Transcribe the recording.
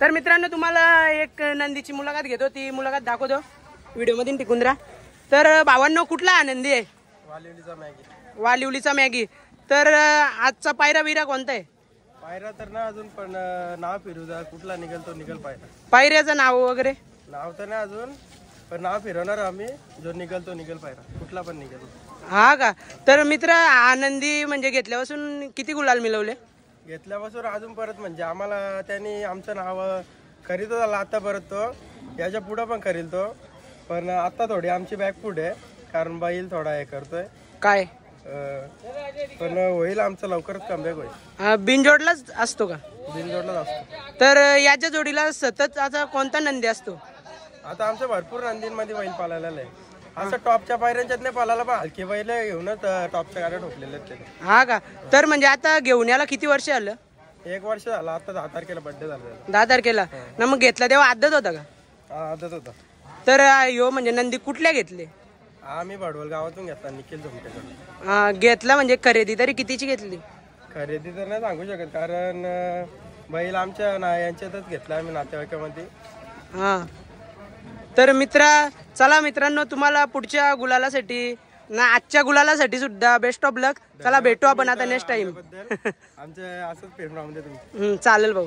तर मित्रांनो तुम्हाला एक नंदीची मुलाखत घेतो, ती मुलाखत दाखवतो व्हिडिओ मध्ये टिकून राहा। तर भावांनो कुठला आनंदी आहे? वालिवलीचा मॅगी। तर आजचा पायरा बिरा कोणता आहे? पायरा तर ना अजून, पण नाव फिरू जा, कुठला निघल पायरा। पायऱ्याचं नाव वगैरे नाव तर नाही अजून, पण नाव फिरवणार आम्ही, जो निघल पायरा, कुठला पण निघेल। हा का? तर मित्र आनंदी म्हणजे घेतल्यापासून किती गुलाल मिळवले? घेतल्यापासून अजून परत म्हणजे आम्हाला त्यांनी आमचं नाव खरीद झाला आता परत तो, याच्या पुढं पण खरील तो, पण आता थोडी आमची बॅक फूट आहे, कारण बैल थोडा हे करतोय काय पण होईल आमचं लवकरच कमबॅक होईल। बिनजोडलाच असतो का? बिनजोडलाच असतो। तर याच्या जोडीला सतत आता कोणता नंदी असतो? आता आमच्या भरपूर नंदींमध्ये बैल पाळायला आहे, असं टॉपच्या पायऱ्यांच्यात नाही पाळायला, पण हलकी बैल घेऊनच टॉपच्या गाड्या ठोकलेले आहेत त्याने। हा का? तर म्हणजे आता घेऊन याला किती वर्ष आलं? 1 वर्ष झालं, आता 10 तारखेला बर्थडे झाला। 10 तारखेला ना? मग घेतला तेव्हा आदत होता का? हा, आदत होता। तर ह्यो म्हणजे नंदी कुठल्या घेतले? आम्ही भडवल गावातून घेतला, निखिल झोमटेकडून। घेतला म्हणजे खरेदी तरी कितीची घेतली? खरेदी तर नाही सांगू शकत, कारण बैल आमच्या यांच्यातच घेतला आम्ही नातेवाईकामध्ये। हा तर चला मित्रांनो, तुम्हाला पुढच्या गुलालासाठी ना आजच्या गुलालासाठी सुद्धा बेस्ट ऑफ लक। चला भेटू आपण आता नेक्स्ट टाइम। आमच्या असंच प्रेम राहून दे तुम्ही। चालेल भाऊ।